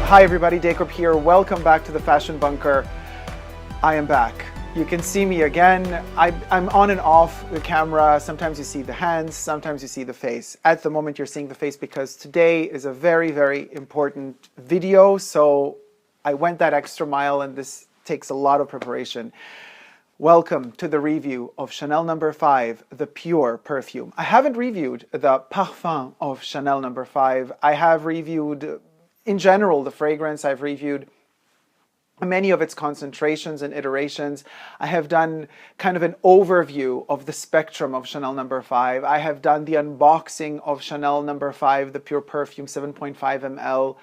Hi everybody, Dacob here. Welcome back to the Fashion Bunker. I am back. You can see me again. I'm on and off the camera. Sometimes you see the hands, sometimes you see the face. At the moment you're seeing the face because today is a very, very important video. So I went that extra mile and this takes a lot of preparation. Welcome to the review of Chanel No. 5, the Pure perfume. I haven't reviewed the Parfum of Chanel No. 5. I have reviewed, in general, the fragrance. I've reviewed many of its concentrations and iterations. I have done kind of an overview of the spectrum of Chanel No. 5. I have done the unboxing of Chanel No. 5, the Pure Perfume 7.5 ml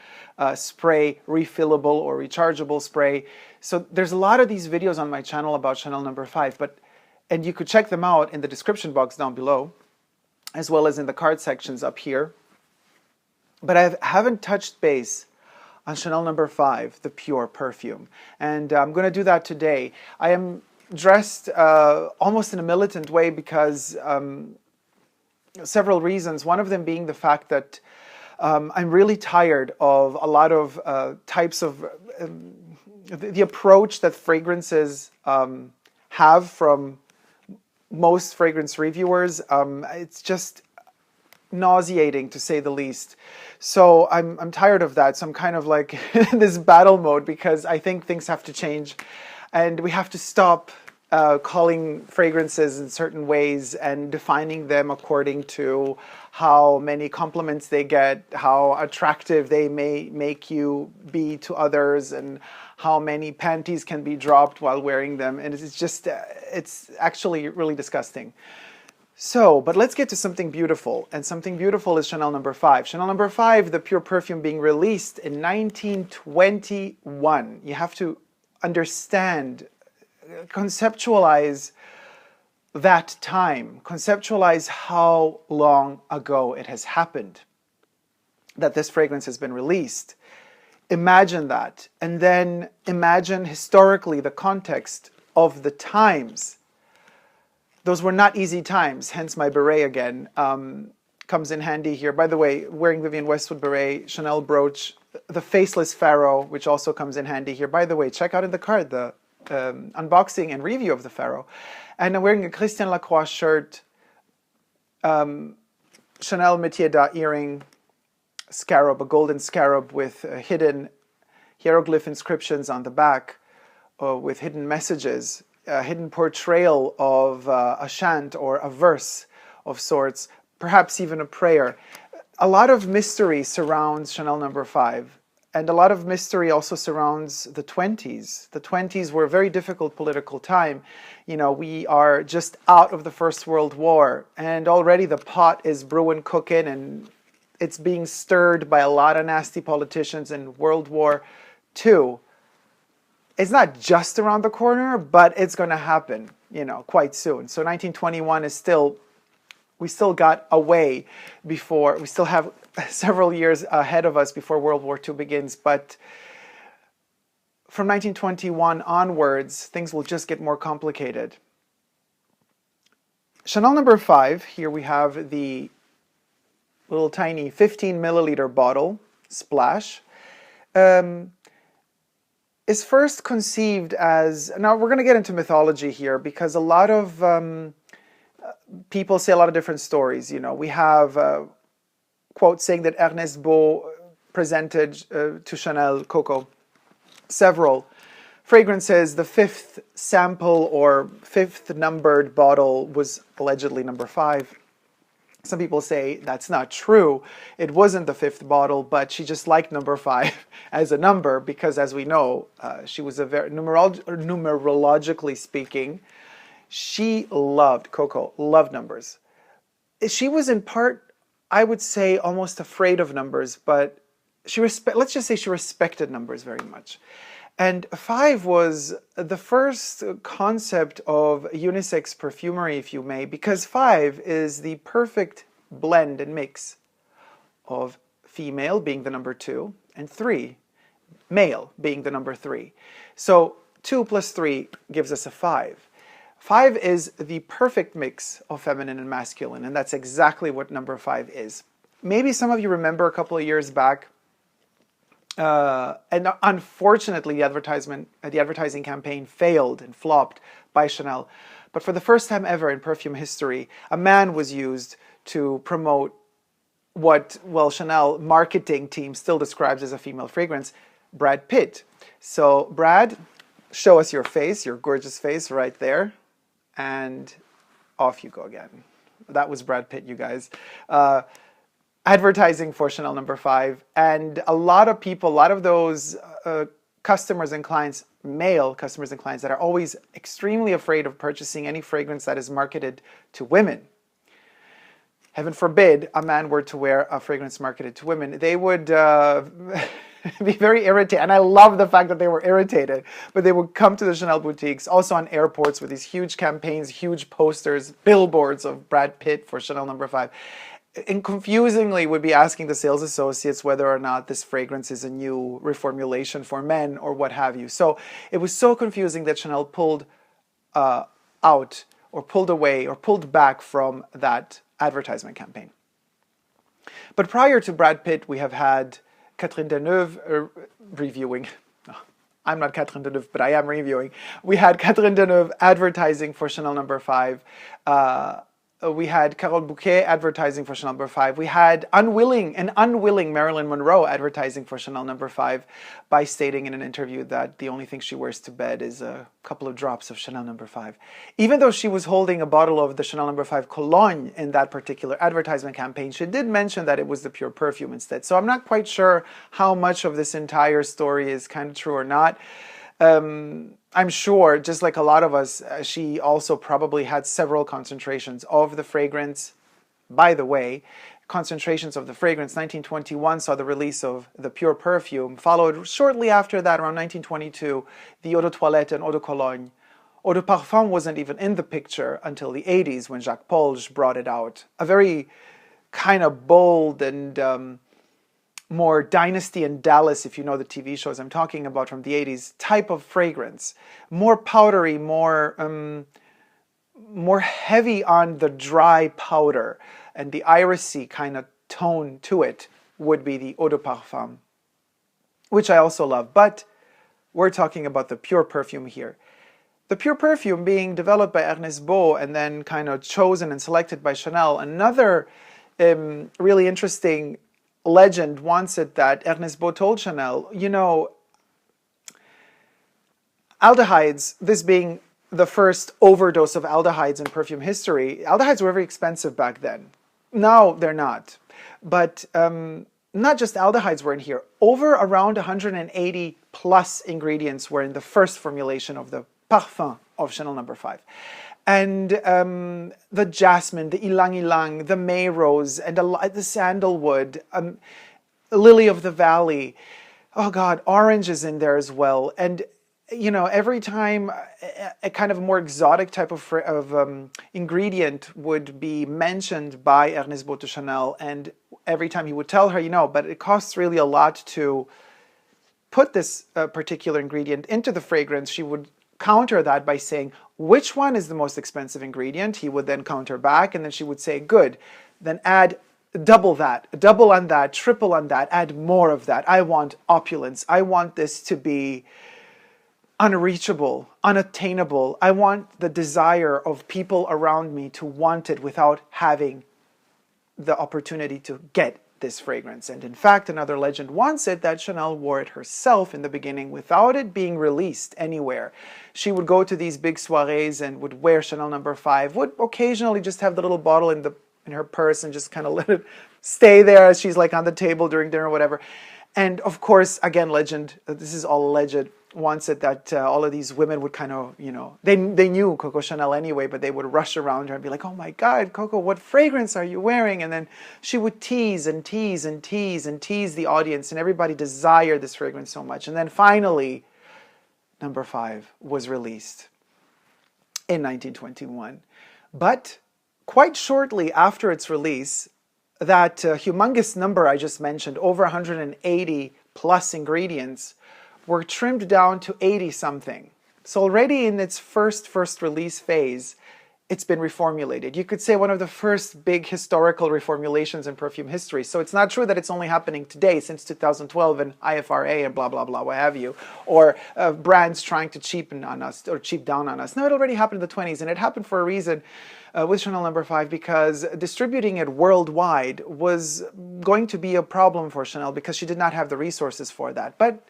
spray, refillable or rechargeable spray. So there's a lot of these videos on my channel about Chanel No. 5, and you could check them out in the description box down below, as well as in the card sections up here. But I haven't touched base on Chanel No. 5, the Pure perfume. And I'm going to do that today. I am dressed almost in a militant way because several reasons. One of them being the fact that I'm really tired of a lot of types of the approach that fragrances have from most fragrance reviewers. It's just nauseating, to say the least. So I'm tired of that. So I'm kind of like in this battle mode because I think things have to change and we have to stop calling fragrances in certain ways and defining them according to how many compliments they get, how attractive they may make you be to others, and how many panties can be dropped while wearing them. And it's just, it's actually really disgusting. So, but let's get to something beautiful, and something beautiful is Chanel No. 5. Chanel No. 5, the Pure perfume, being released in 1921. You have to understand, conceptualize that time, conceptualize how long ago it has happened that this fragrance has been released. Imagine that, and then imagine historically the context of the times. Those were not easy times, hence my beret again comes in handy here. By the way, wearing Vivienne Westwood beret, Chanel brooch, the faceless Pharaoh, which also comes in handy here. By the way, check out in the card the unboxing and review of the Pharaoh. And I'm wearing a Christian Lacroix shirt, Chanel Métier d'Art earring, scarab, a golden scarab with hidden hieroglyph inscriptions on the back with hidden messages. A hidden portrayal of a chant or a verse of sorts, perhaps even a prayer. A lot of mystery surrounds Chanel No. 5, and a lot of mystery also surrounds the 20s. The 20s were a very difficult political time. You know, we are just out of the First World War, and already the pot is brewing, cooking, and it's being stirred by a lot of nasty politicians in World War II. It's not just around the corner, but it's going to happen, you know, quite soon. So 1921 is still, we still got away before, we still have several years ahead of us before World War II begins. But from 1921 onwards, things will just get more complicated. Chanel No. 5, here we have the little tiny 15 milliliter bottle, Splash. Is first conceived as, now we're going to get into mythology here because a lot of people say a lot of different stories. You know, we have quotes saying that Ernest Beau presented to Chanel Coco several fragrances. The fifth sample or fifth numbered bottle was allegedly No. 5. Some people say that's not true. It wasn't the fifth bottle, but she just liked No. 5 as a number because, as we know, she was a very, numerologically speaking, she loved, Coco loved numbers. She was in part, I would say, almost afraid of numbers, but let's just say she respected numbers very much. And 5 was the first concept of unisex perfumery, if you may, because 5 is the perfect blend and mix of female being the number 2 and 3, male being the number 3. So 2 plus 3 gives us a 5. 5 is the perfect mix of feminine and masculine, and that's exactly what No. 5 is. Maybe some of you remember a couple of years back, And unfortunately, the advertising campaign failed and flopped by Chanel. But for the first time ever in perfume history, a man was used to promote what, well, Chanel marketing team still describes as a female fragrance, Brad Pitt. So Brad, show us your face, your gorgeous face right there. And off you go again. That was Brad Pitt, you guys. Advertising for Chanel No. 5. And a lot of people, a lot of those customers and clients, male customers and clients that are always extremely afraid of purchasing any fragrance that is marketed to women. Heaven forbid a man were to wear a fragrance marketed to women. They would be very irritated. And I love the fact that they were irritated. But they would come to the Chanel boutiques, also on airports with these huge campaigns, huge posters, billboards of Brad Pitt for Chanel No. 5. And confusingly would be asking the sales associates whether or not this fragrance is a new reformulation for men or what have you. So it was so confusing that Chanel pulled out or pulled away or pulled back from that advertisement campaign. But prior to Brad Pitt, we have had Catherine Deneuve reviewing. I'm not Catherine Deneuve, but I am reviewing. We had Catherine Deneuve advertising for Chanel No. 5. We had Carole Bouquet advertising for Chanel No. 5. We had an unwilling Marilyn Monroe advertising for Chanel No. 5 by stating in an interview that the only thing she wears to bed is a couple of drops of Chanel No. 5. Even though she was holding a bottle of the Chanel No. 5 cologne in that particular advertisement campaign, she did mention that it was the pure perfume instead. So I'm not quite sure how much of this entire story is kind of true or not. I'm sure, just like a lot of us, she also probably had several concentrations of the fragrance. By the way, concentrations of the fragrance, 1921 saw the release of the pure perfume, followed shortly after that, around 1922, the eau de toilette and eau de cologne. Eau de parfum wasn't even in the picture until the 80s when Jacques Polge brought it out. A very kind of bold and more Dynasty and Dallas, if you know the TV shows I'm talking about from the 80s, type of fragrance. More powdery, more heavy on the dry powder, and the irisy kind of tone to it would be the eau de parfum, which I also love. But we're talking about the pure perfume here. The pure perfume being developed by Ernest Beau and then kind of chosen and selected by Chanel. Another really interesting legend wants it that Ernest Beau told Chanel, you know, aldehydes, this being the first overdose of aldehydes in perfume history, aldehydes were very expensive back then. Now they're not. But not just aldehydes were in here. Around 180 plus ingredients were in the first formulation of the Parfum of Chanel No. 5. And the jasmine, the ylang ylang, the May rose, and the sandalwood, lily of the valley. Oh God, orange is in there as well. And you know, every time a kind of more exotic type of ingredient would be mentioned by Ernest Beau to Chanel, and every time he would tell her, you know, but it costs really a lot to put this particular ingredient into the fragrance, she would counter that by saying, which one is the most expensive ingredient? He would then counter back, and then she would say, good, then add double that, double on that, triple on that, add more of that. I want opulence. I want this to be unreachable, unattainable. I want the desire of people around me to want it without having the opportunity to get this fragrance. And in fact, another legend wants it that Chanel wore it herself in the beginning without it being released anywhere. She would go to these big soirees and would wear Chanel No. 5, would occasionally just have the little bottle in her purse and just kind of let it stay there as she's like on the table during dinner or whatever. And of course, again, legend, this is all alleged, wants it that all of these women would kind of, you know, they knew Coco Chanel anyway, but they would rush around her and be like, oh my God, Coco, what fragrance are you wearing? And then she would tease and tease and tease and tease the audience, and everybody desired this fragrance so much. And then finally, No. 5 was released in 1921. But quite shortly after its release, that humongous number I just mentioned, over 180 plus ingredients, were trimmed down to 80 something. So already in its first release phase, it's been reformulated. You could say one of the first big historical reformulations in perfume history. So it's not true that it's only happening today, since 2012 and IFRA and blah, blah, blah, what have you, or brands trying to cheapen on us or cheap down on us. No, it already happened in the 20s, and it happened for a reason with Chanel No. 5, because distributing it worldwide was going to be a problem for Chanel because she did not have the resources for that. But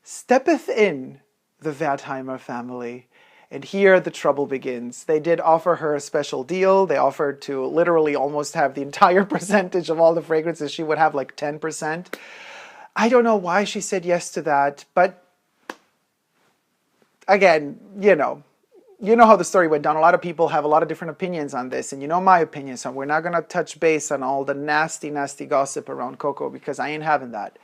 steppeth in the Wertheimer family, and here the trouble begins. They did offer her a special deal. They offered to literally almost have the entire percentage of all the fragrances. She would have like 10%. I don't know why she said yes to that, but again, you know how the story went down. A lot of people have a lot of different opinions on this, and you know my opinion, so we're not going to touch base on all the nasty, nasty gossip around Coco, because I ain't having that.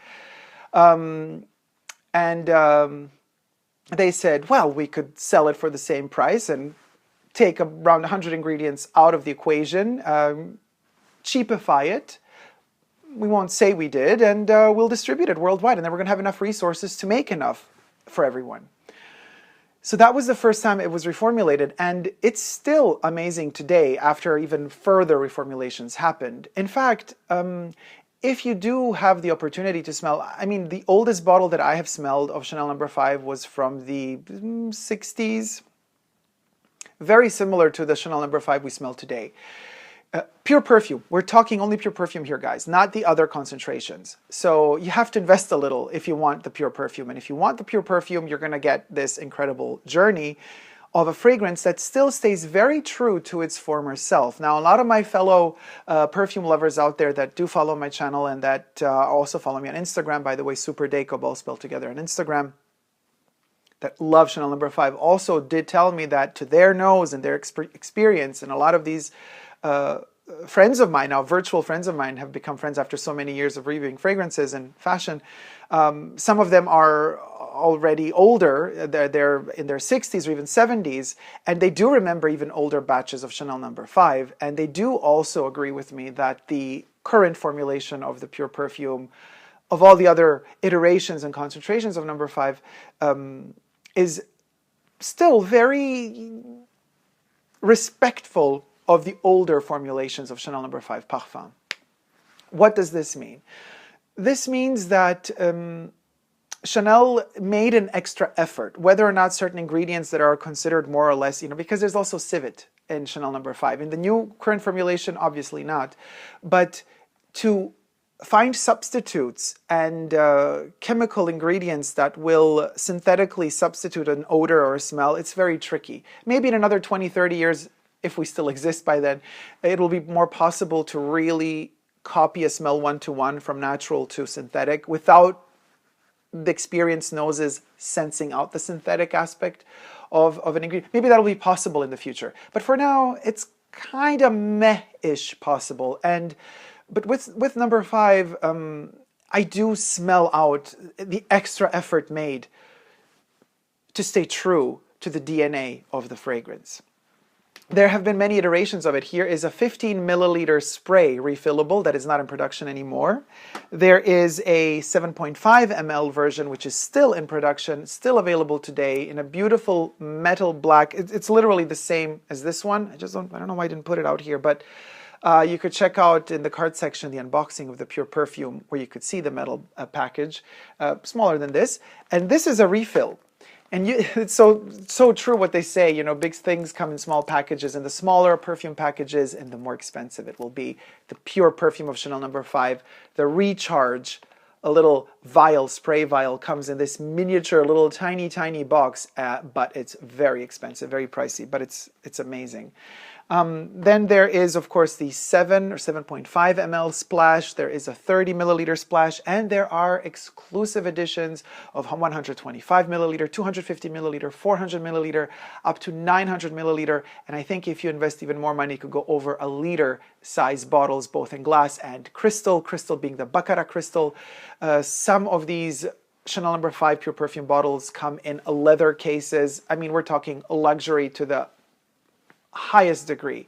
They said, well, we could sell it for the same price and take around 100 ingredients out of the equation, cheapify it. We won't say we did, and we'll distribute it worldwide, and then we're going to have enough resources to make enough for everyone. So that was the first time it was reformulated, and it's still amazing today after even further reformulations happened. In fact, if you do have the opportunity to smell, I mean, the oldest bottle that I have smelled of Chanel No. 5 was from the 60s. Very similar to the Chanel No. 5 we smell today. Pure perfume. We're talking only pure perfume here, guys, not the other concentrations. So you have to invest a little if you want the pure perfume. And if you want the pure perfume, you're going to get this incredible journey of a fragrance that still stays very true to its former self. Now, a lot of my fellow perfume lovers out there that do follow my channel and that also follow me on Instagram, by the way, superdacob, all spelled together on Instagram, that love Chanel No. 5, also did tell me that to their nose and their experience, and a lot of these friends of mine, now virtual friends of mine, have become friends after so many years of reviewing fragrances and fashion. Some of them are already older, they're in their 60s or even 70s, and they do remember even older batches of Chanel No. 5, and they do also agree with me that the current formulation of the pure perfume, of all the other iterations and concentrations of No. 5, is still very respectful of the older formulations of Chanel No. 5 Parfum. What does this mean? This means that Chanel made an extra effort, whether or not certain ingredients that are considered more or less, because there's also civet in Chanel No. 5. In the new current formulation, obviously not. But to find substitutes and chemical ingredients that will synthetically substitute an odor or a smell, it's very tricky. Maybe in another 20, 30 years, if we still exist by then, it will be more possible to really copy a smell one-to-one from natural to synthetic without the experienced noses sensing out the synthetic aspect of an ingredient. Maybe that'll be possible in the future. But for now, it's kind of meh-ish possible. But with No. 5, I do smell out the extra effort made to stay true to the DNA of the fragrance. There have been many iterations of it. Here is a 15 milliliter spray refillable that is not in production anymore. There is a 7.5 ml version, which is still in production, still available today in a beautiful metal black. It's literally the same as this one. I don't know why I didn't put it out here, but you could check out in the card section the unboxing of the pure perfume, where you could see the metal package, smaller than this. And this is a refill. And it's so true what they say, big things come in small packages, and the smaller perfume packages and the more expensive it will be. The pure perfume of Chanel No. 5, the Recharge, a little vial, spray vial, comes in this miniature little tiny, tiny box, but it's very expensive, very pricey, but it's amazing. Then there is, of course, the 7 or 7.5 ml splash. There is a 30 milliliter splash, and there are exclusive editions of 125 milliliter, 250 milliliter, 400 milliliter, up to 900 milliliter. And I think if you invest even more money, you could go over a liter size bottles, both in glass and crystal, crystal being the Baccarat crystal. Some of these Chanel No. 5 pure perfume bottles come in leather cases. I mean, we're talking luxury to the highest degree.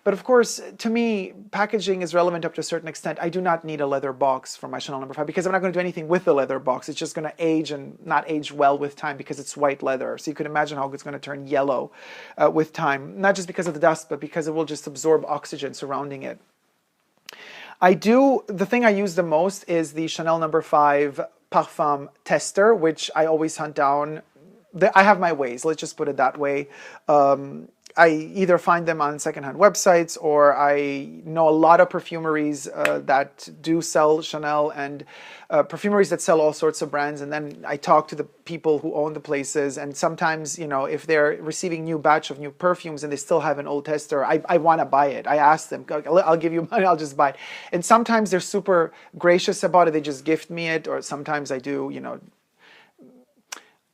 But of course, to me, packaging is relevant up to a certain extent. I do not need a leather box for my Chanel No. 5 because I'm not going to do anything with the leather box. It's just going to age and not age well with time because it's white leather. So you can imagine how it's going to turn yellow with time. Not just because of the dust, but because it will just absorb oxygen surrounding it. The thing I use the most is the Chanel No. 5 Parfum tester, which I always hunt down. I have my ways, let's just put it that way. I either find them on secondhand websites, or I know a lot of perfumeries that do sell Chanel, and perfumeries that sell all sorts of brands. And then I talk to the people who own the places, and sometimes, you know, if they're receiving new batch of new perfumes and they still have an old tester, I want to buy it. I ask them, I'll give you money, I'll just buy it. And sometimes they're super gracious about it. They just gift me it, or sometimes I do, you know,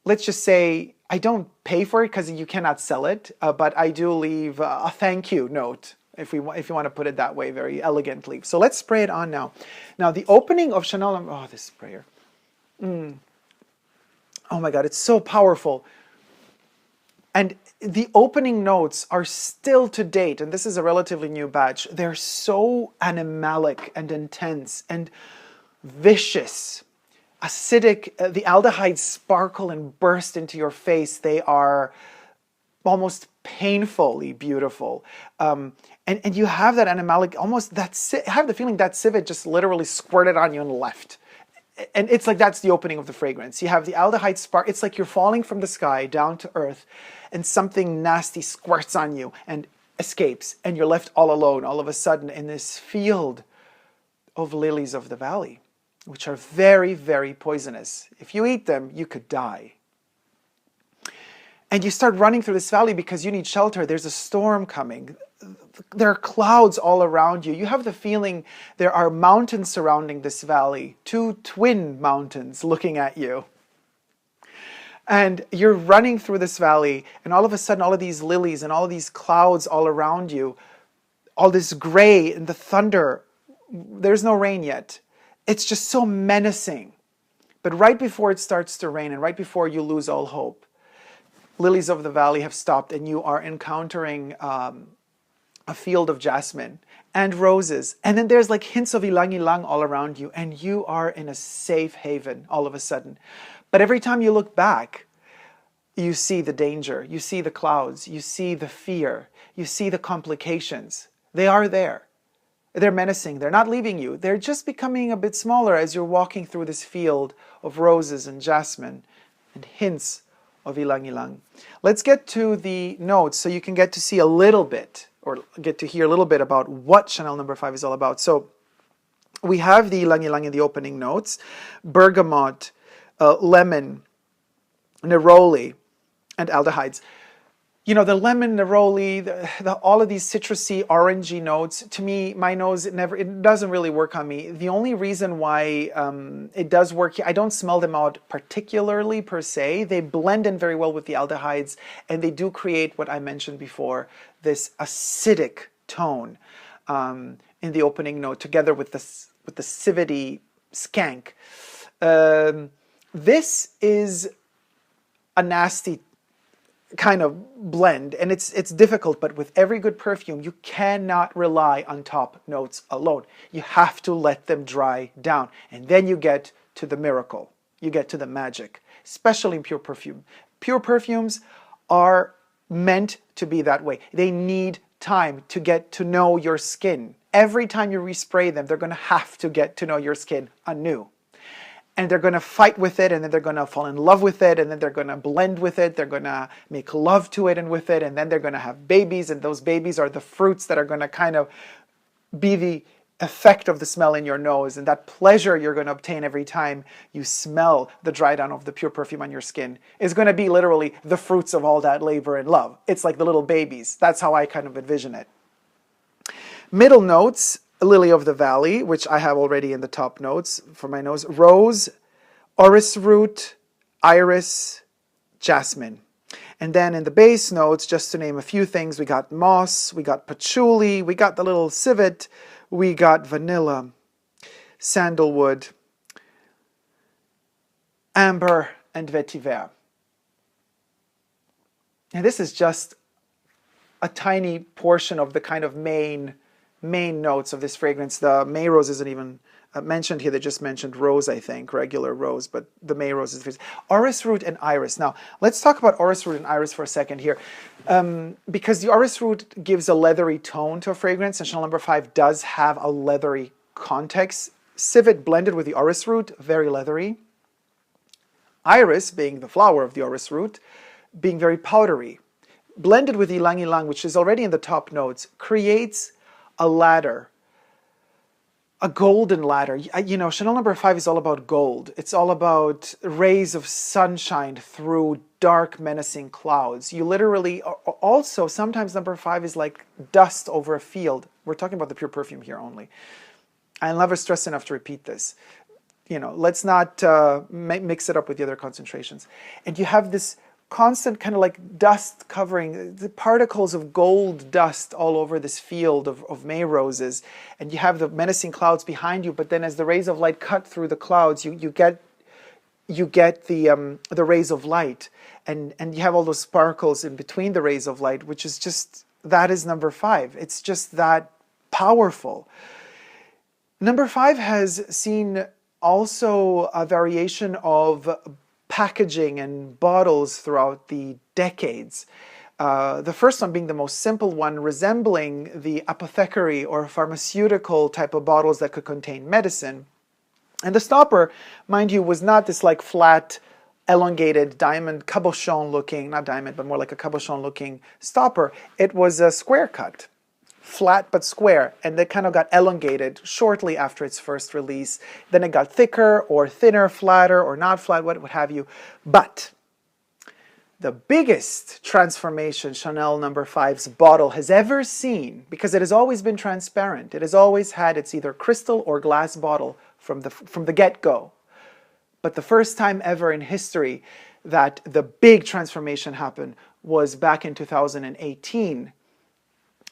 let's just say I don't pay for it because you cannot sell it, but I do leave a thank you note, if you want to put it that way, very elegantly. So let's spray it on now. Now the opening of Chanel, oh, this sprayer. Oh my God, it's so powerful. And the opening notes are still to date, and this is a relatively new batch. They're so animalic and intense and vicious. Acidic, the aldehydes sparkle and burst into your face. They are almost painfully beautiful. And you have that animalic, almost that, I have the feeling that civet just literally squirted on you and left. And it's like that's the opening of the fragrance. You have the aldehyde spark. It's like you're falling from the sky down to earth and something nasty squirts on you and escapes, and you're left all alone all of a sudden in this field of lilies of the valley, which are very, very poisonous. If you eat them, you could die. And you start running through this valley because you need shelter. There's a storm coming. There are clouds all around you. You have the feeling there are mountains surrounding this valley, two twin mountains looking at you. And you're running through this valley, and all of a sudden, all of these lilies and all of these clouds all around you, all this gray and the thunder, there's no rain yet. It's just so menacing. But right before it starts to rain and right before you lose all hope, lilies of the valley have stopped, and you are encountering a field of jasmine and roses. And then there's like hints of ylang-ylang all around you, and you are in a safe haven all of a sudden. But every time you look back, you see the danger, you see the clouds, you see the fear, you see the complications. They are there. They're menacing. They're not leaving you. They're just becoming a bit smaller as you're walking through this field of roses and jasmine and hints of ylang-ylang. Let's get to the notes so you can get to see a little bit, or get to hear a little bit about what Chanel No. 5 is all about. So we have the ylang-ylang in the opening notes: bergamot, lemon, neroli, and aldehydes. You know, the lemon, neroli, all of these citrusy, orangey notes, to me, my nose, it doesn't really work on me. The only reason why it does work, I don't smell them out particularly per se. They blend in very well with the aldehydes, and they do create what I mentioned before, this acidic tone in the opening note, together with the civety skank. This is a nasty kind of blend, and it's difficult, but with every good perfume, you cannot rely on top notes alone. You have to let them dry down, and then you get to the miracle. You get to the magic, especially in pure perfume. Pure perfumes are meant to be that way. They need time to get to know your skin. Every time you respray them, they're going to have to get to know your skin anew. And they're going to fight with it, and then they're going to fall in love with it, and then they're going to blend with it, they're going to make love to it and with it, and then they're going to have babies, and those babies are the fruits that are going to kind of be the effect of the smell in your nose, and that pleasure you're going to obtain every time you smell the dry down of the pure perfume on your skin is going to be literally the fruits of all that labor and love. It's like the little babies. That's how I kind of envision it. Middle notes: lily of the valley, which I have already in the top notes for my nose, rose, orris root, iris, jasmine. And then in the base notes, just to name a few things, we got moss, we got patchouli, we got the little civet, we got vanilla, sandalwood, amber, and vetiver. And this is just a tiny portion of the kind of main notes of this fragrance. The May rose isn't even mentioned here. They just mentioned rose, I think, regular rose, but the May rose is orris root and iris. Now, let's talk about orris root and iris for a second here, because the orris root gives a leathery tone to a fragrance, and Chanel No. 5 does have a leathery context. Civet blended with the orris root, very leathery. Iris, being the flower of the orris root, being very powdery. Blended with ylang ylang, which is already in the top notes, creates a ladder, a golden ladder. You know, Chanel No. 5 is all about gold. It's all about rays of sunshine through dark, menacing clouds. You literally, also, sometimes No. 5 is like dust over a field. We're talking about the pure perfume here only. I'll never stress enough to repeat this. You know, let's not mix it up with the other concentrations. And you have this constant kind of like dust covering, the particles of gold dust all over this field of May roses, and you have the menacing clouds behind you, but then as the rays of light cut through the clouds, you get the rays of light, and you have all those sparkles in between the rays of light, which is just, that is No. 5. It's just that powerful. No. 5 has seen also a variation of packaging and bottles throughout the decades. The first one being the most simple one, resembling the apothecary or pharmaceutical type of bottles that could contain medicine. And the stopper, mind you, was not this like flat, elongated diamond cabochon looking, not diamond, but more like a cabochon looking stopper. It was a square cut. Flat but square, and it kind of got elongated shortly after its first release. Then it got thicker or thinner, flatter or not flat, what have you. But the biggest transformation Chanel No. 5's bottle has ever seen, because it has always been transparent, it has always had its either crystal or glass bottle from the get-go. But the first time ever in history that the big transformation happened was back in 2018,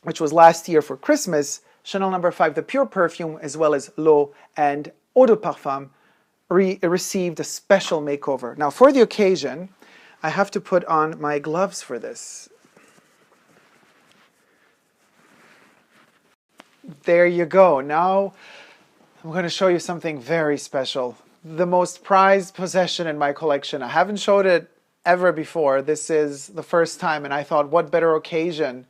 which was last year for Christmas. Chanel No. 5, the pure perfume, as well as L'Eau and Eau de Parfum, received a special makeover. Now, for the occasion, I have to put on my gloves for this. There you go. Now, I'm going to show you something very special. The most prized possession in my collection. I haven't showed it ever before. This is the first time, and I thought, what better occasion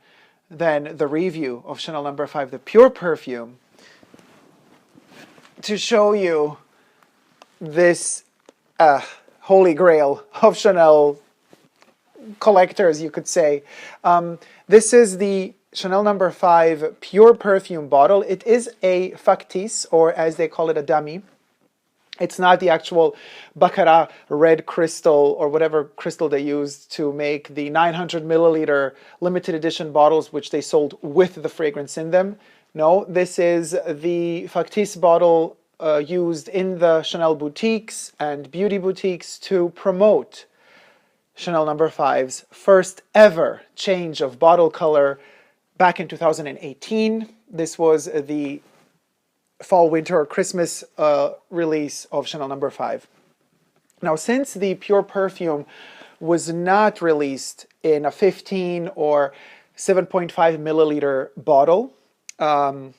than the review of Chanel No. 5, the pure perfume, to show you this holy grail of Chanel collectors, you could say. This is the Chanel No. 5 pure perfume bottle. It is a factice, or as they call it, a dummy. It's not the actual Baccarat red crystal or whatever crystal they used to make the 900 milliliter limited edition bottles, which they sold with the fragrance in them. No, this is the factice bottle used in the Chanel boutiques and beauty boutiques to promote Chanel No. 5's first ever change of bottle color back in 2018. This was the fall, winter, or Christmas release of Chanel No. 5. Now, since the pure perfume was not released in a 15 or 7.5 milliliter bottle, the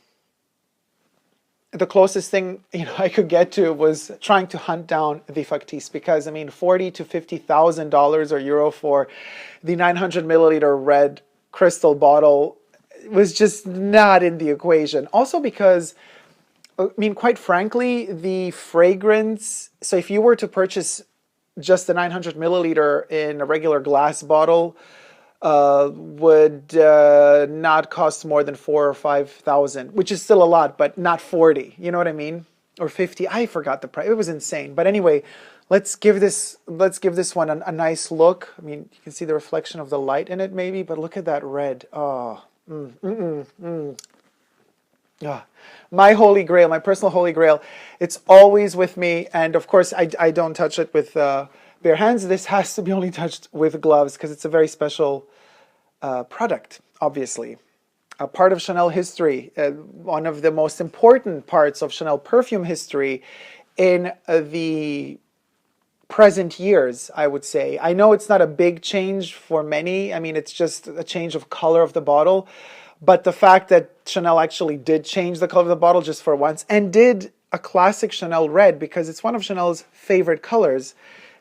closest thing I could get to was trying to hunt down the factice, because I mean, $40,000 to $50,000 or euro for the 900 milliliter red crystal bottle was just not in the equation. Also because, I mean, quite frankly, the fragrance, so if you were to purchase just the 900 milliliter in a regular glass bottle, would not cost more than $4,000 or $5,000, which is still a lot, but not 40. You know what I mean? Or 50. I forgot the price. It was insane. But anyway, let's give this one a nice look. I mean, you can see the reflection of the light in it, maybe, but look at that red. Oh, my holy grail, my personal holy grail. It's always with me, and of course, I don't touch it with bare hands. This has to be only touched with gloves because it's a very special product, obviously. A part of Chanel history, one of the most important parts of Chanel perfume history in the present years, I would say. I know it's not a big change for many. I mean, it's just a change of color of the bottle. But the fact that Chanel actually did change the color of the bottle just for once and did a classic Chanel red, because it's one of Chanel's favorite colors,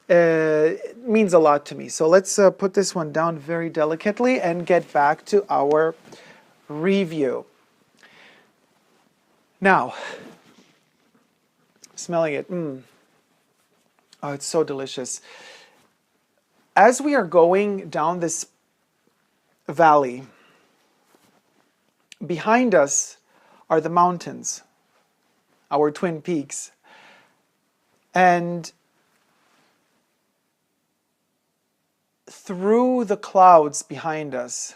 means a lot to me. So let's put this one down very delicately and get back to our review. Now, smelling it, oh, it's so delicious. As we are going down this valley, behind us are the mountains, our twin peaks. And through the clouds behind us,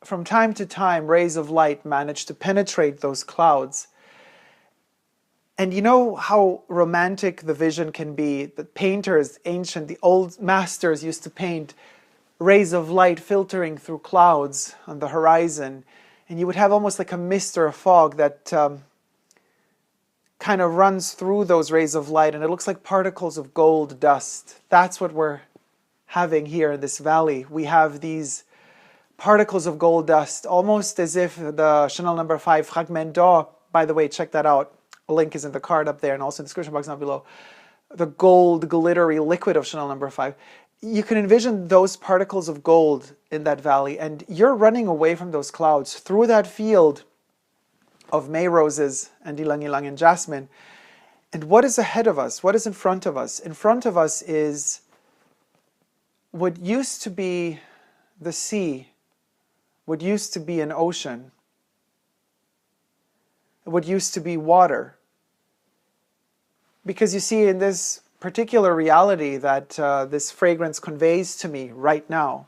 from time to time, rays of light manage to penetrate those clouds. And you know how romantic the vision can be. The painters, the old masters used to paint rays of light filtering through clouds on the horizon. And you would have almost like a mist or a fog that kind of runs through those rays of light, and it looks like particles of gold dust. That's what we're having here in this valley. We have these particles of gold dust, almost as if the Chanel No. 5 Fragment d'Or, by the way, check that out. A link is in the card up there and also in the description box down below. The gold glittery liquid of Chanel No. 5. You can envision those particles of gold in that valley, and you're running away from those clouds through that field of May roses and ylang ylang and jasmine. And what is ahead of us? What is in front of us? In front of us is what used to be the sea, what used to be an ocean, what used to be water. Because you see, in this particular reality that this fragrance conveys to me right now,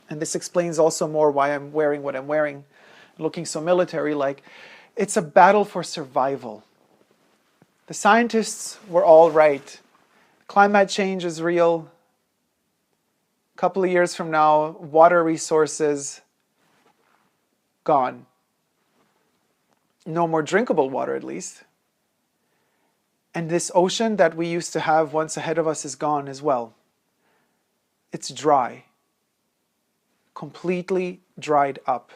and this explains also more why I'm wearing what I'm wearing, looking so military-like, it's a battle for survival. The scientists were all right. Climate change is real. A couple of years from now, water resources gone. No more drinkable water, at least. And this ocean that we used to have once ahead of us is gone as well. It's dry. Completely dried up.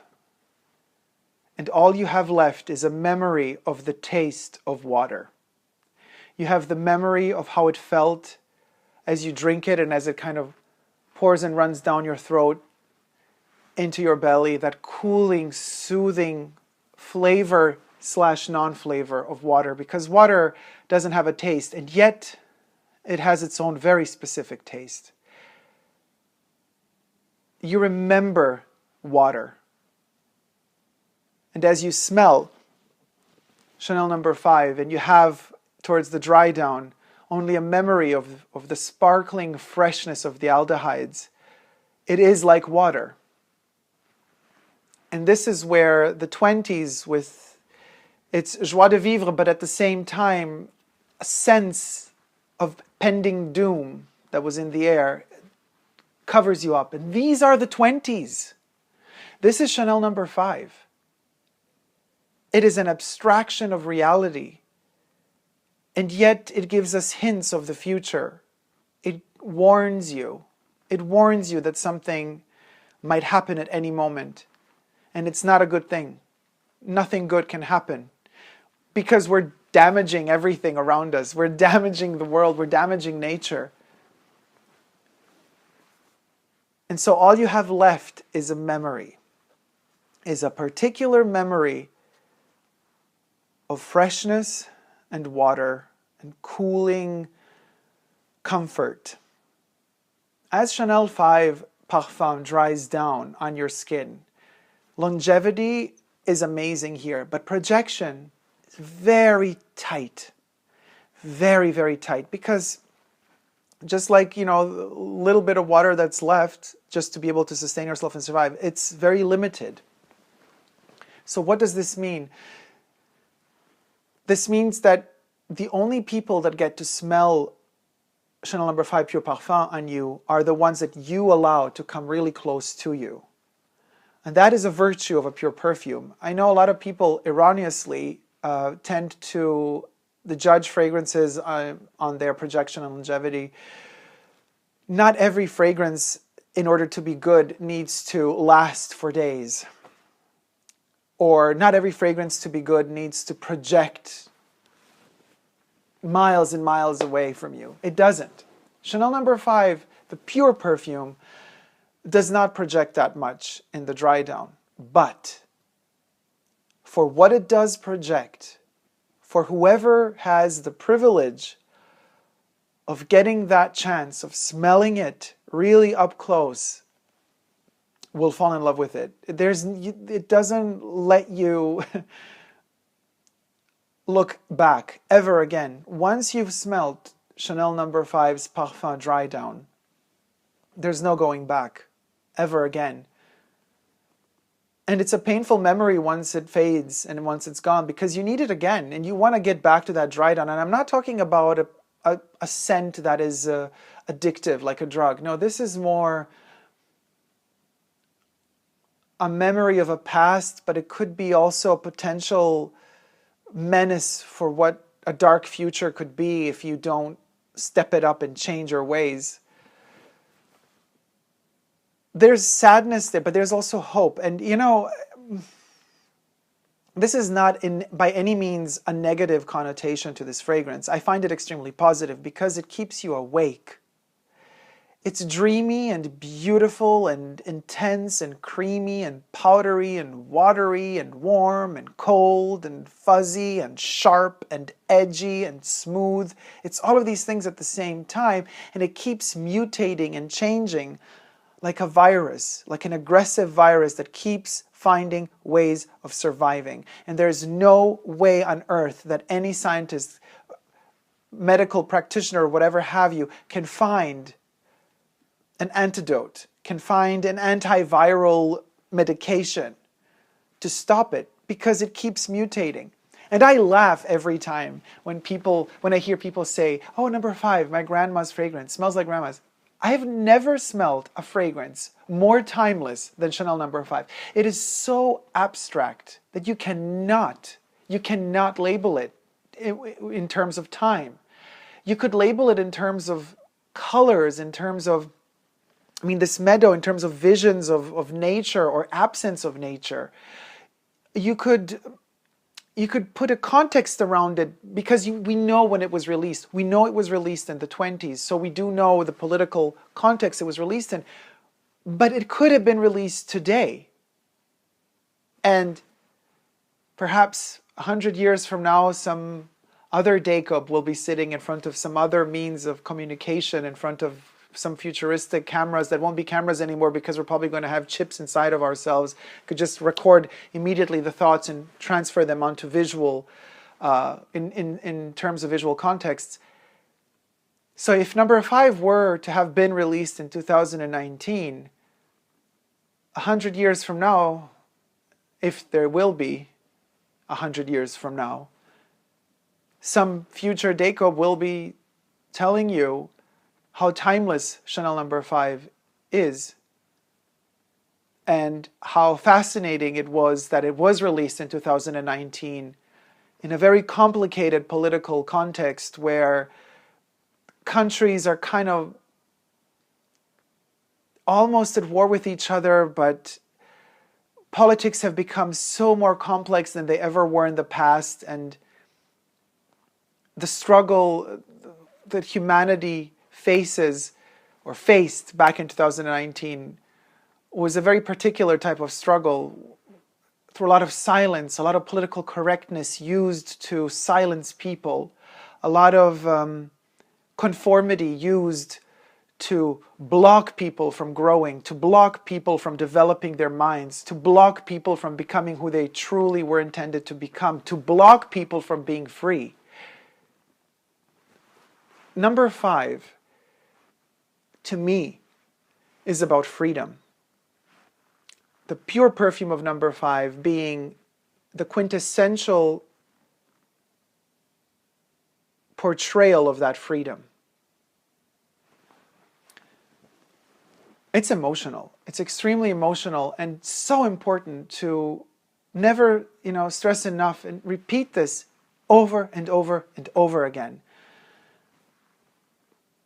And all you have left is a memory of the taste of water. You have the memory of how it felt as you drink it and as it kind of pours and runs down your throat into your belly, that cooling, soothing flavor / non-flavor of water, because water doesn't have a taste, and yet it has its own very specific taste. You remember water. And as you smell Chanel No. 5 and you have towards the dry down only a memory of the sparkling freshness of the aldehydes, it is like water. And this is where the 20s, with its joie de vivre, but at the same time a sense of pending doom that was in the air, covers you up. And these are the 20s. This is Chanel No. 5. It is an abstraction of reality. And yet it gives us hints of the future. It warns you. It warns you that something might happen at any moment. And it's not a good thing. Nothing good can happen. Because we're damaging everything around us. We're damaging the world. We're damaging nature. And so all you have left is a memory. Is a particular memory of freshness and water and cooling comfort. As Chanel 5 Parfum dries down on your skin, longevity is amazing here, but projection is very tight. Very, very tight. Because just like, a little bit of water that's left just to be able to sustain yourself and survive, it's very limited. So what does this mean? This means that the only people that get to smell Chanel No. 5 Pure Parfum on you are the ones that you allow to come really close to you. And that is a virtue of a pure perfume. I know a lot of people erroneously tend to judge fragrances on their projection and longevity, not every fragrance, in order to be good, needs to last for days. Or not every fragrance to be good needs to project miles and miles away from you. It doesn't. Chanel No. 5, the pure perfume, does not project that much in the dry down. But for what it does project, for whoever has the privilege of getting that chance of smelling it really up close, will fall in love with it. It doesn't let you look back ever again. Once you've smelled Chanel No. 5's Parfum Dry Down, there's no going back ever again. And it's a painful memory once it fades and once it's gone, because you need it again and you want to get back to that dry down. And I'm not talking about a scent that is addictive like a drug. No, this is more a memory of a past, but it could be also a potential menace for what a dark future could be if you don't step it up and change your ways. There's sadness there, but there's also hope. And you know, this is not by any means a negative connotation to this fragrance. I find it extremely positive because it keeps you awake. It's dreamy and beautiful and intense and creamy and powdery and watery and warm and cold and fuzzy and sharp and edgy and smooth. It's all of these things at the same time, and it keeps mutating and changing like a virus, like an aggressive virus that keeps finding ways of surviving. And there's no way on earth that any scientist, medical practitioner, or whatever have you, can find an antidote, can find an antiviral medication to stop it, because it keeps mutating. And I laugh every time when I hear people say, "Oh, No. 5, my grandma's fragrance, smells like grandma's." I have never smelled a fragrance more timeless than Chanel No. 5. It is so abstract that you cannot label it in terms of time. You could label it in terms of colors, in terms of, this meadow, in terms of visions of nature or absence of nature. You could put a context around it, because we know when it was released. We know it was released in the 20s, so we do know the political context it was released in. But it could have been released today. And perhaps 100 years from now, some other Dacob will be sitting in front of some other means of communication, in front of some futuristic cameras that won't be cameras anymore, because we're probably going to have chips inside of ourselves. Could just record immediately the thoughts and transfer them onto visual, in terms of visual contexts. So if No. 5 were to have been released in 2019, 100 years from now, if there will be 100 years from now, some future Dacob will be telling you how timeless Chanel No. 5 is, and how fascinating it was that it was released in 2019 in a very complicated political context where countries are kind of almost at war with each other, but politics have become so more complex than they ever were in the past, and the struggle that humanity faced back in 2019 was a very particular type of struggle, through a lot of silence, a lot of political correctness used to silence people, a lot of conformity used to block people from growing, to block people from developing their minds, to block people from becoming who they truly were intended to become, to block people from being free. No. 5, to me, is about freedom. The pure perfume of No. 5 being the quintessential portrayal of that freedom. It's emotional. It's extremely emotional, and so important to never, stress enough and repeat this over and over and over again.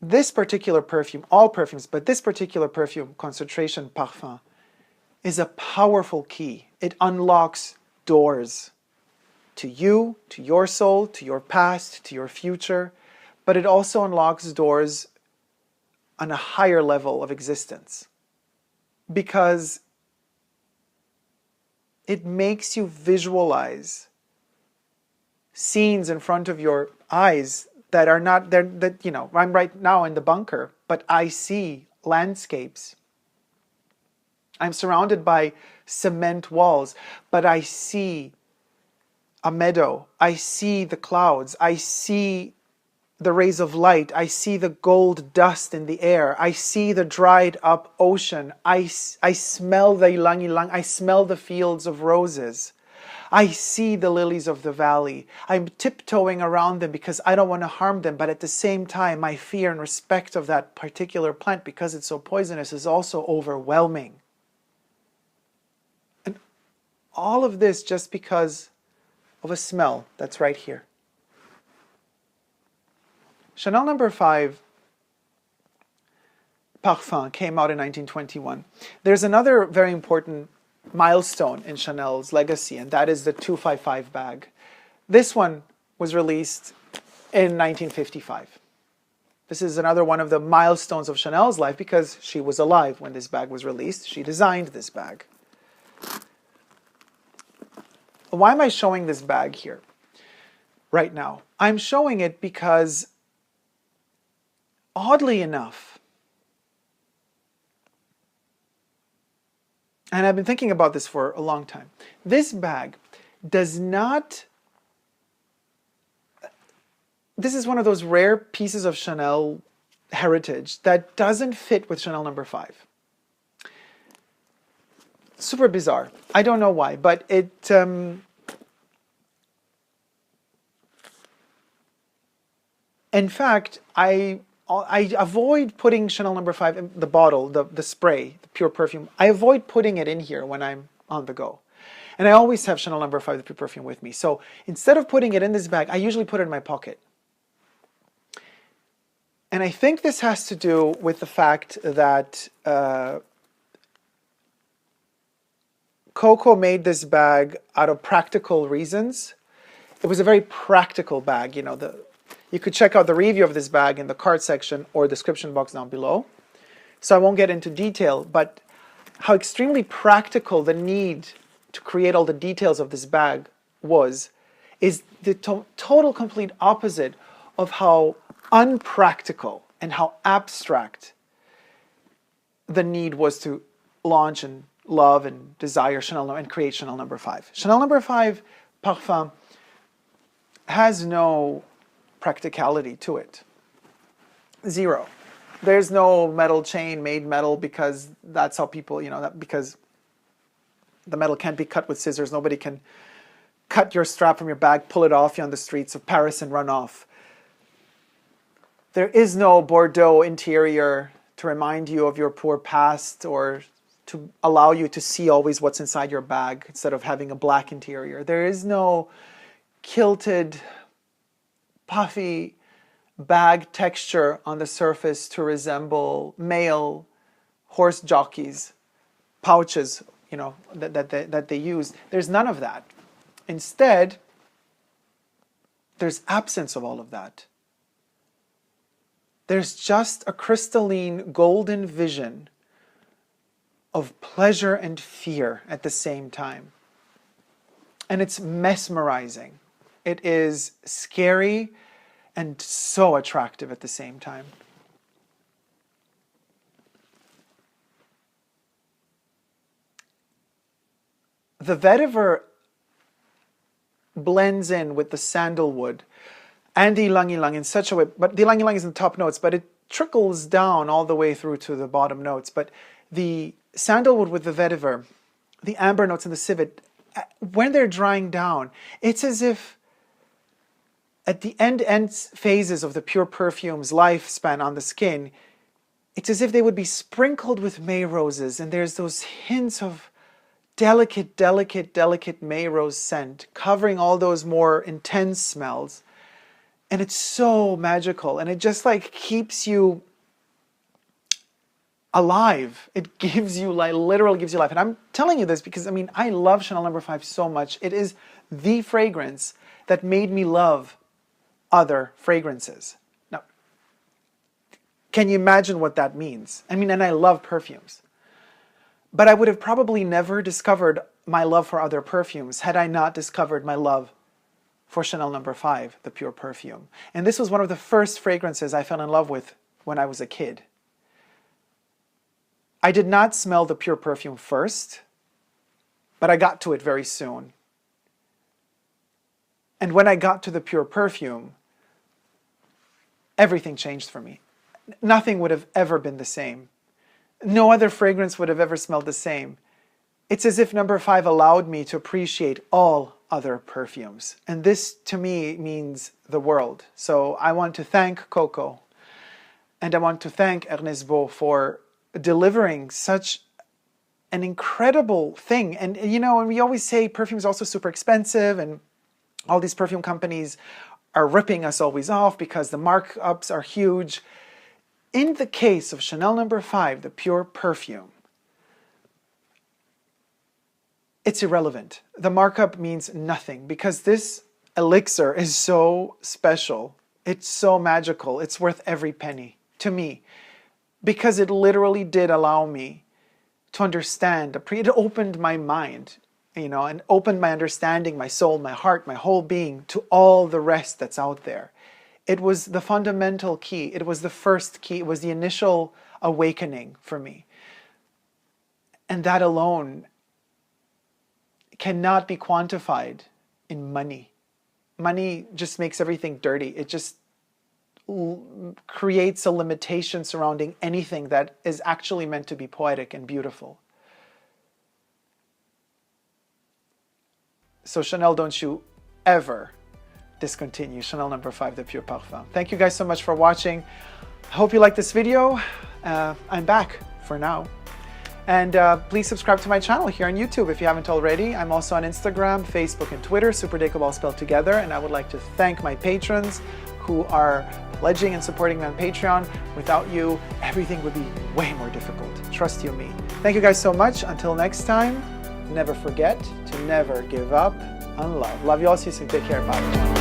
This particular perfume, all perfumes, but this particular perfume, Concentration Parfum, is a powerful key. It unlocks doors to you, to your soul, to your past, to your future, but it also unlocks doors on a higher level of existence, because it makes you visualize scenes in front of your eyes that are not there. That, you know, I'm right now in the bunker, but I see landscapes. I'm surrounded by cement walls, but I see a meadow. I see the clouds. I see the rays of light. I see the gold dust in the air. I see the dried up ocean. I smell the ylang-ylang. I smell the fields of roses. I see the lilies of the valley. I'm tiptoeing around them because I don't want to harm them, but at the same time, my fear and respect of that particular plant, because it's so poisonous, is also overwhelming. And all of this just because of a smell that's right here. Chanel No. 5 Parfum came out in 1921. There's another very important milestone in Chanel's legacy, and that is the 255 bag. This one was released in 1955. This is another one of the milestones of Chanel's life, because she was alive when this bag was released. She designed this bag. Why am I showing this bag here right now? I'm showing it because, oddly enough, and I've been thinking about this for a long time, this bag does not, this is one of those rare pieces of Chanel heritage that doesn't fit with Chanel No. 5. Super bizarre. I don't know why, but it, in fact, I avoid putting Chanel No. 5 in the bottle, the spray, the pure perfume. I avoid putting it in here when I'm on the go. And I always have Chanel No. 5, the pure perfume, with me. So instead of putting it in this bag, I usually put it in my pocket. And I think this has to do with the fact that Coco made this bag out of practical reasons. It was a very practical bag. You know, you could check out the review of this bag in the card section or description box down below. So I won't get into detail, but how extremely practical the need to create all the details of this bag is the total complete opposite of how unpractical and how abstract the need was to launch and love and desire Chanel and create Chanel No. 5. Chanel No. 5 Parfum has no practicality to it. Zero. There's no metal chain made metal because that's how people, you know, because the metal can't be cut with scissors. Nobody can cut your strap from your bag, pull it off you on the streets of Paris and run off. There is no Bordeaux interior to remind you of your poor past or to allow you to see always what's inside your bag instead of having a black interior. There is no kilted, puffy bag texture on the surface to resemble male horse jockeys, pouches, you know, that they use. There's none of that. Instead, there's absence of all of that. There's just a crystalline golden vision of pleasure and fear at the same time. And it's mesmerizing. It is scary and so attractive at the same time. The vetiver blends in with the sandalwood and the ylang-ylang in such a way, but the ylang-ylang is in the top notes, but it trickles down all the way through to the bottom notes. But the sandalwood with the vetiver, the amber notes and the civet, when they're drying down, it's as if at the end phases of the pure perfume's lifespan on the skin, it's as if they would be sprinkled with May roses, and there's those hints of delicate, delicate, delicate May rose scent, covering all those more intense smells. And it's so magical, and it just like keeps you alive. It gives you like, literally gives you life. And I'm telling you this because, I mean, I love Chanel No. 5 so much. It is the fragrance that made me love other fragrances. Now, can you imagine what that means? I mean, and I love perfumes. But I would have probably never discovered my love for other perfumes had I not discovered my love for Chanel No. 5, the pure perfume. And this was one of the first fragrances I fell in love with when I was a kid. I did not smell the pure perfume first, but I got to it very soon. And when I got to the pure perfume, everything changed for me. Nothing would have ever been the same. No other fragrance would have ever smelled the same. It's as if No. 5 allowed me to appreciate all other perfumes. And this, to me, means the world. So I want to thank Coco, and I want to thank Ernest Beau for delivering such an incredible thing. And you know, and we always say perfume is also super expensive, and all these perfume companies are ripping us always off because the markups are huge. In the case of Chanel No. 5, the pure perfume, it's irrelevant. The markup means nothing because this elixir is so special. It's so magical. It's worth every penny to me, because it literally did allow me to understand. It opened my mind, you know, and opened my understanding, my soul, my heart, my whole being to all the rest that's out there. It was the fundamental key. It was the first key. It was the initial awakening for me. And that alone cannot be quantified in money. Money just makes everything dirty. It just creates a limitation surrounding anything that is actually meant to be poetic and beautiful. So Chanel, don't you ever discontinue Chanel No. 5, the pure parfum. Thank you guys so much for watching. I hope you liked this video. I'm back for now. And please subscribe to my channel here on YouTube if you haven't already. I'm also on Instagram, Facebook, and Twitter, superdacob all spelled together. And I would like to thank my patrons who are pledging and supporting me on Patreon. Without you, everything would be way more difficult. Trust you me. Thank you guys so much. Until next time, never forget to never give up on love. Love you all. See you soon. Take care. Bye.